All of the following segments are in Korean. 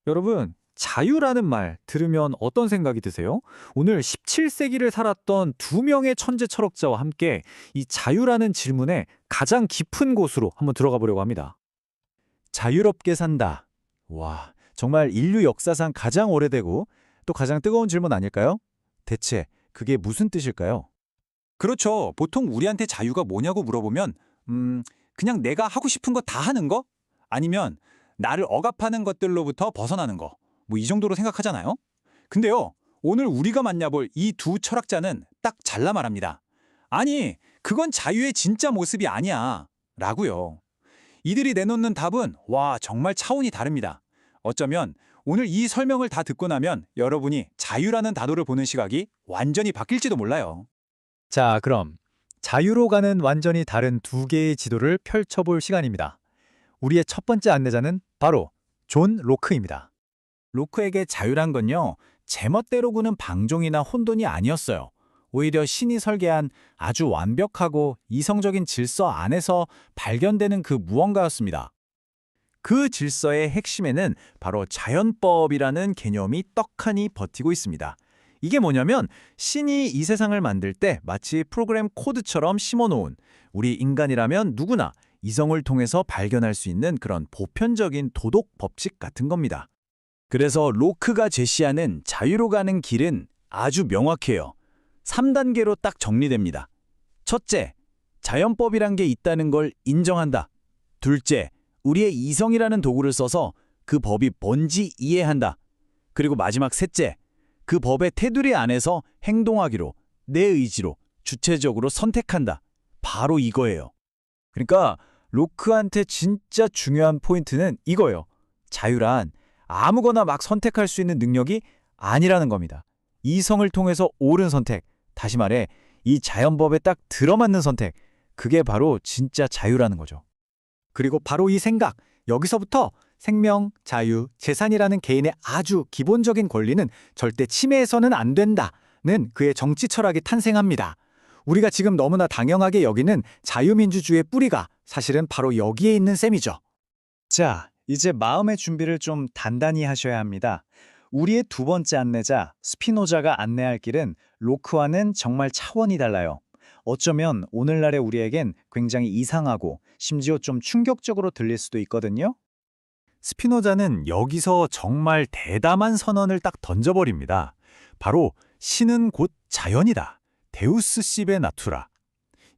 여러분, 자유라는 말 들으면 어떤 생각이 드세요? 오늘 17세기를 살았던 두 명의 천재 철학자와 함께 이 자유라는 질문에 가장 깊은 곳으로 한번 들어가 보려고 합니다. 자유롭게 산다. 와, 정말 인류 역사상 가장 오래되고 또 가장 뜨거운 질문 아닐까요? 대체 그게 무슨 뜻일까요? 그렇죠. 보통 우리한테 자유가 뭐냐고 물어보면, 그냥 내가 하고 싶은 거 다 하는 거? 아니면 나를 억압하는 것들로부터 벗어나는 거. 뭐 이 정도로 생각하잖아요. 근데요, 오늘 우리가 만나볼 이 두 철학자는 딱 잘라 말합니다. 아니, 그건 자유의 진짜 모습이 아니야. 라고요. 이들이 내놓는 답은 정말 차원이 다릅니다. 어쩌면 오늘 이 설명을 다 듣고 나면 여러분이 자유라는 단어를 보는 시각이 완전히 바뀔지도 몰라요. 자, 그럼 자유로 가는 완전히 다른 두 개의 지도를 펼쳐볼 시간입니다. 우리의 첫 번째 안내자는 바로 존 로크입니다. 로크에게 자유란 건요, 제멋대로 구는 방종이나 혼돈이 아니었어요. 오히려 신이 설계한 아주 완벽하고 이성적인 질서 안에서 발견되는 그 무언가였습니다. 그 질서의 핵심에는 바로 자연법이라는 개념이 떡하니 버티고 있습니다. 이게 뭐냐면 신이 이 세상을 만들 때 마치 프로그램 코드처럼 심어놓은 우리 인간이라면 누구나 이성을 통해서 발견할 수 있는 그런 보편적인 도덕 법칙 같은 겁니다. 그래서 로크가 제시하는 자유로 가는 길은 아주 명확해요. 3단계로 딱 정리됩니다. 첫째, 자연법이란 게 있다는 걸 인정한다. 둘째, 우리의 이성이라는 도구를 써서 그 법이 뭔지 이해한다. 그리고 마지막 셋째, 그 법의 테두리 안에서 행동하기로, 내 의지로, 주체적으로 선택한다. 바로 이거예요. 그러니까 로크한테 진짜 중요한 포인트는 이거예요. 자유란 아무거나 막 선택할 수 있는 능력이 아니라는 겁니다. 이성을 통해서 옳은 선택, 다시 말해 이 자연법에 딱 들어맞는 선택, 그게 바로 진짜 자유라는 거죠. 그리고 바로 이 생각, 여기서부터 생명, 자유, 재산이라는 개인의 아주 기본적인 권리는 절대 침해해서는 안 된다는 그의 정치 철학이 탄생합니다. 우리가 지금 너무나 당연하게 여기는 자유민주주의의 뿌리가 사실은 바로 여기에 있는 셈이죠. 자, 이제 마음의 준비를 좀 단단히 하셔야 합니다. 우리의 두 번째 안내자, 스피노자가 안내할 길은 로크와는 정말 차원이 달라요. 어쩌면 오늘날의 우리에겐 굉장히 이상하고 심지어 좀 충격적으로 들릴 수도 있거든요. 스피노자는 여기서 정말 대담한 선언을 딱 던져버립니다. 바로 신은 곧 자연이다. 데우스 시베 나투라.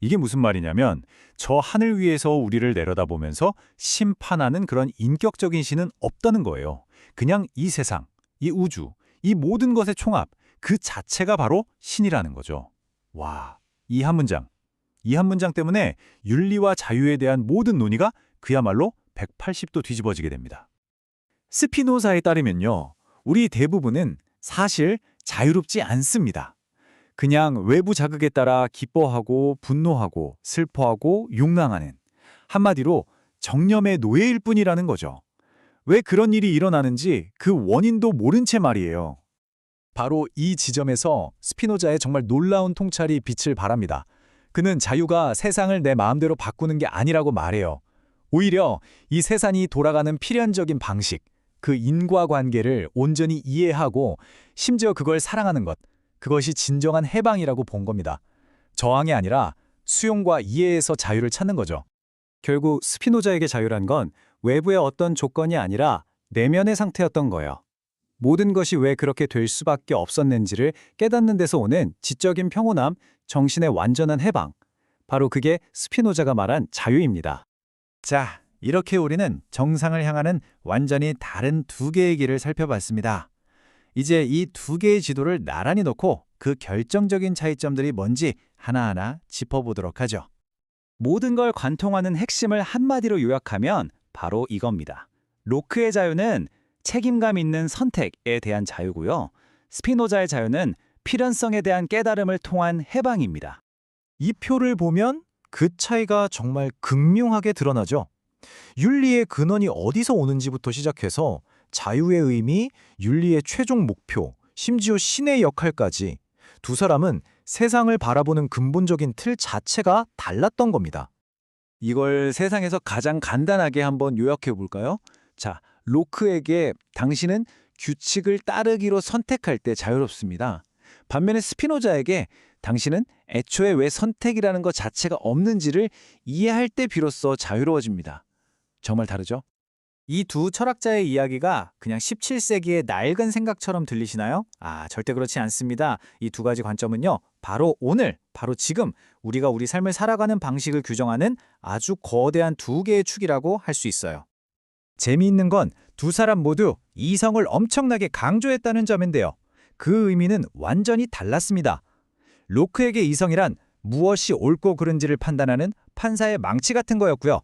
이게 무슨 말이냐면 저 하늘 위에서 우리를 내려다보면서 심판하는 그런 인격적인 신은 없다는 거예요. 그냥 이 세상, 이 우주, 이 모든 것의 총합, 그 자체가 바로 신이라는 거죠. 와, 이 한 문장 때문에 윤리와 자유에 대한 모든 논의가 그야말로 180도 뒤집어지게 됩니다. 스피노자에 따르면요, 우리 대부분은 사실 자유롭지 않습니다. 그냥 외부 자극에 따라 기뻐하고 분노하고 슬퍼하고 욕망하는, 한마디로 정념의 노예일 뿐이라는 거죠. 왜 그런 일이 일어나는지 그 원인도 모른 채 말이에요. 바로 이 지점에서 스피노자의 정말 놀라운 통찰이 빛을 발합니다. 그는 자유가 세상을 내 마음대로 바꾸는 게 아니라고 말해요. 오히려 이 세상이 돌아가는 필연적인 방식, 그 인과관계를 온전히 이해하고 심지어 그걸 사랑하는 것, 그것이 진정한 해방이라고 본 겁니다. 저항이 아니라 수용과 이해에서 자유를 찾는 거죠. 결국 스피노자에게 자유란 건 외부의 어떤 조건이 아니라 내면의 상태였던 거예요. 모든 것이 왜 그렇게 될 수밖에 없었는지를 깨닫는 데서 오는 지적인 평온함, 정신의 완전한 해방. 바로 그게 스피노자가 말한 자유입니다. 자, 이렇게 우리는 정상을 향하는 완전히 다른 두 개의 길을 살펴봤습니다. 이제 이 두 개의 지도를 나란히 놓고 그 결정적인 차이점들이 뭔지 하나하나 짚어보도록 하죠. 모든 걸 관통하는 핵심을 한마디로 요약하면 바로 이겁니다. 로크의 자유는 책임감 있는 선택에 대한 자유고요. 스피노자의 자유는 필연성에 대한 깨달음을 통한 해방입니다. 이 표를 보면 그 차이가 정말 극명하게 드러나죠. 윤리의 근원이 어디서 오는지부터 시작해서 자유의 의미, 윤리의 최종 목표, 심지어 신의 역할까지 두 사람은 세상을 바라보는 근본적인 틀 자체가 달랐던 겁니다. 이걸 세상에서 가장 간단하게 한번 요약해 볼까요? 자, 로크에게 당신은 규칙을 따르기로 선택할 때 자유롭습니다. 반면에 스피노자에게 당신은 애초에 왜 선택이라는 것 자체가 없는지를 이해할 때 비로소 자유로워집니다. 정말 다르죠? 이 두 철학자의 이야기가 그냥 17세기의 낡은 생각처럼 들리시나요? 절대 그렇지 않습니다. 이 두 가지 관점은요, 바로 오늘, 바로 지금 우리가 우리 삶을 살아가는 방식을 규정하는 아주 거대한 두 개의 축이라고 할 수 있어요. 재미있는 건 두 사람 모두 이성을 엄청나게 강조했다는 점인데요. 그 의미는 완전히 달랐습니다. 로크에게 이성이란 무엇이 옳고 그른지를 판단하는 판사의 망치 같은 거였고요.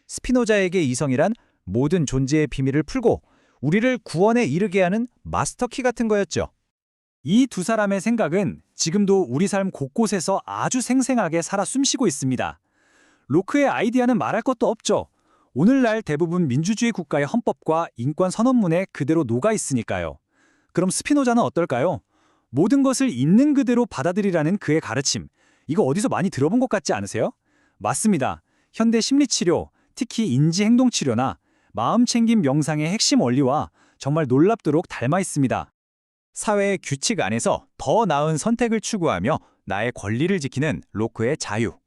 스피노자에게 이성이란 모든 존재의 비밀을 풀고 우리를 구원에 이르게 하는 마스터키 같은 거였죠. 이 두 사람의 생각은 지금도 우리 삶 곳곳에서 아주 생생하게 살아 숨쉬고 있습니다. 로크의 아이디어는 말할 것도 없죠. 오늘날 대부분 민주주의 국가의 헌법과 인권 선언문에 그대로 녹아 있으니까요. 그럼 스피노자는 어떨까요? 모든 것을 있는 그대로 받아들이라는 그의 가르침. 이거 어디서 많이 들어본 것 같지 않으세요? 맞습니다. 현대 심리치료, 특히 인지행동치료나 마음챙김 명상의 핵심 원리와 정말 놀랍도록 닮아 있습니다. 사회의 규칙 안에서 더 나은 선택을 추구하며 나의 권리를 지키는 로크의 자유.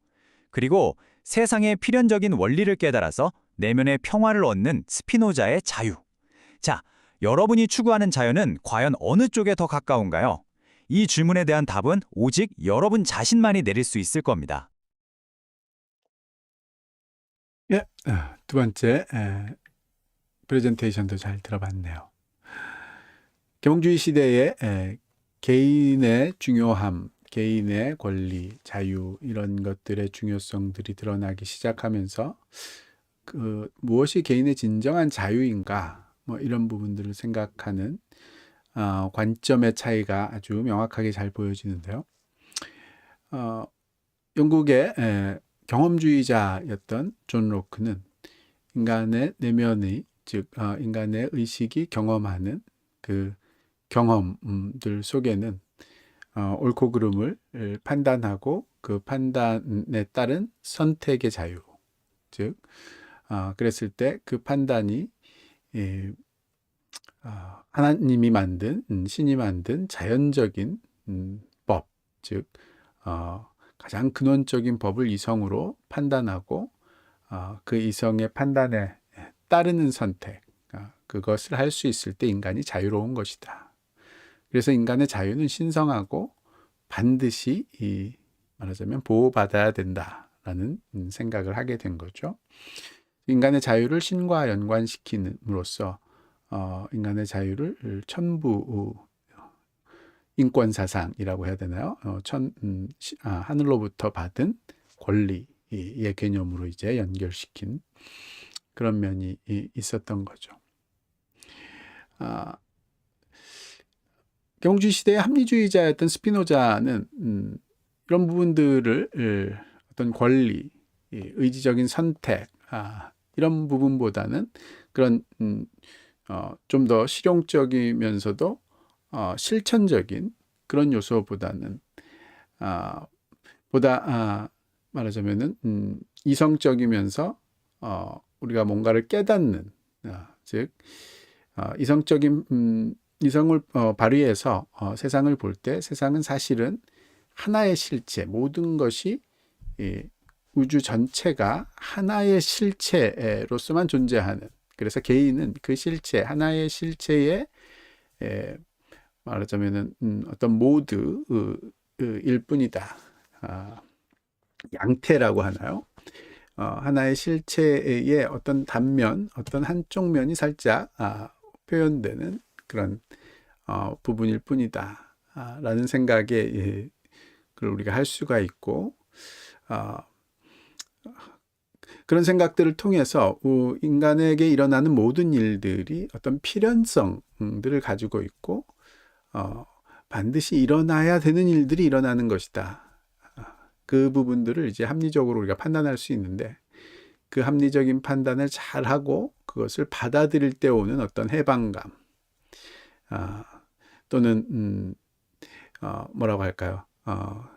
그리고 세상의 필연적인 원리를 깨달아서 내면의 평화를 얻는 스피노자의 자유. 자, 여러분이 추구하는 자유는 과연 어느 쪽에 더 가까운가요? 이 질문에 대한 답은 오직 여러분 자신만이 내릴 수 있을 겁니다. 예, 두 번째 프레젠테이션도 잘 들어봤네요. 계몽주의 시대에 개인의 중요함, 개인의 권리, 자유 이런 것들의 중요성들이 드러나기 시작하면서 무엇이 개인의 진정한 자유인가 뭐 이런 부분들을 생각하는 관점의 차이가 아주 명확하게 잘 보여지는데요. 영국의 경험주의자였던 존 로크는 인간의 내면의 즉 인간의 의식이 경험하는 그 경험들 속에는 옳고 그름을 판단하고 그 판단에 따른 선택의 자유, 즉 그랬을 때 그 판단이 하나님이 만든 신이 만든 자연적인 법, 즉 가장 근원적인 법을 이성으로 판단하고 그 이성의 판단에 따르는 선택, 그것을 할 수 있을 때 인간이 자유로운 것이다. 그래서 인간의 자유는 신성하고 반드시 말하자면 보호받아야 된다라는 생각을 하게 된 거죠. 인간의 자유를 신과 연관시킴으로써 인간의 자유를 천부 인권 사상이라고 해야 되나요? 하늘로부터 받은 권리의 개념으로 이제 연결시킨 그런 면이 있었던 거죠. 계몽주의 시대의 합리주의자였던 스피노자는 이런 부분들을 어떤 권리, 의지적인 선택 이런 부분보다는 그런 좀 더 실용적이면서도 실천적인 그런 요소보다는 말하자면은 이성적이면서 우리가 뭔가를 깨닫는 즉 이성을 발휘해서 세상을 볼 때 세상은 사실은 하나의 실체, 모든 것이 우주 전체가 하나의 실체로서만 존재하는, 그래서 개인은 그 실체, 하나의 실체에 말하자면은 어떤 모드일 뿐이다. 양태라고 하나요? 하나의 실체의 어떤 단면, 어떤 한쪽 면이 살짝 표현되는 그런 부분일 뿐이다 라는 생각에 그걸 우리가 할 수가 있고, 그런 생각들을 통해서 인간에게 일어나는 모든 일들이 어떤 필연성들을 가지고 있고 반드시 일어나야 되는 일들이 일어나는 것이다. 그 부분들을 이제 합리적으로 우리가 판단할 수 있는데, 그 합리적인 판단을 잘하고 그것을 받아들일 때 오는 어떤 해방감, 또는 뭐라고 할까요?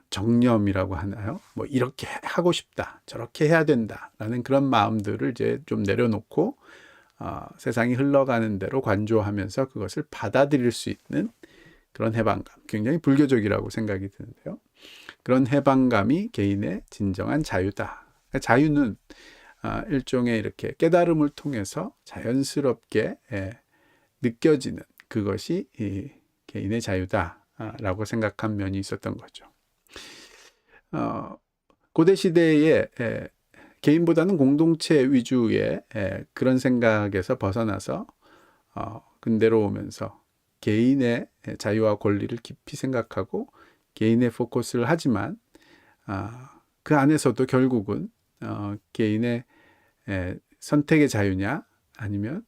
정념이라고 하나요? 뭐 이렇게 하고 싶다, 저렇게 해야 된다라는 그런 마음들을 이제 좀 내려놓고 세상이 흘러가는 대로 관조하면서 그것을 받아들일 수 있는 그런 해방감, 굉장히 불교적이라고 생각이 드는데요. 그런 해방감이 개인의 진정한 자유다. 자유는 일종의 이렇게 깨달음을 통해서 자연스럽게 느껴지는 그것이 이 개인의 자유다라고 생각한 면이 있었던 거죠. 고대 시대에 개인보다는 공동체 위주의 그런 생각에서 벗어나서 근대로 오면서 개인의 자유와 권리를 깊이 생각하고 개인의 포커스를 하지만 그 안에서도 결국은 개인의 선택의 자유냐 아니면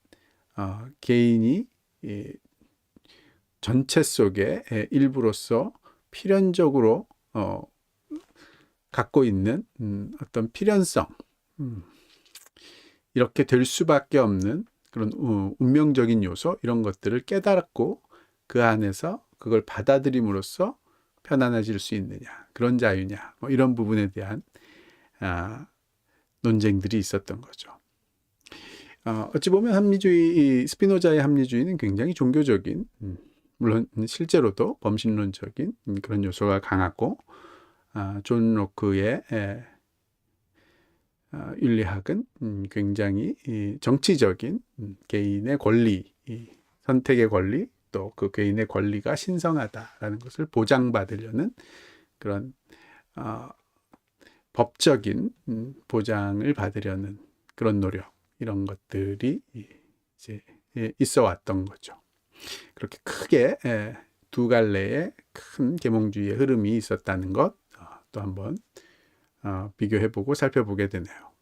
개인이 전체 속의 일부로서 필연적으로 갖고 있는 어떤 필연성, 이렇게 될 수밖에 없는 그런 운명적인 요소, 이런 것들을 깨달았고 그 안에서 그걸 받아들임으로써 편안해질 수 있느냐, 그런 자유냐, 뭐 이런 부분에 대한 논쟁들이 있었던 거죠. 어찌 보면 합리주의, 스피노자의 합리주의는 굉장히 종교적인, 물론 실제로도 범신론적인 그런 요소가 강하고, 존 로크의 윤리학은 굉장히 정치적인 개인의 권리, 선택의 권리, 또 그 개인의 권리가 신성하다라는 것을 보장받으려는 그런 법적인 보장을 받으려는 그런 노력, 이런 것들이 이제 있어 왔던 거죠. 그렇게 크게 두 갈래의 큰 계몽주의의 흐름이 있었다는 것 또 한번 비교해보고 살펴보게 되네요.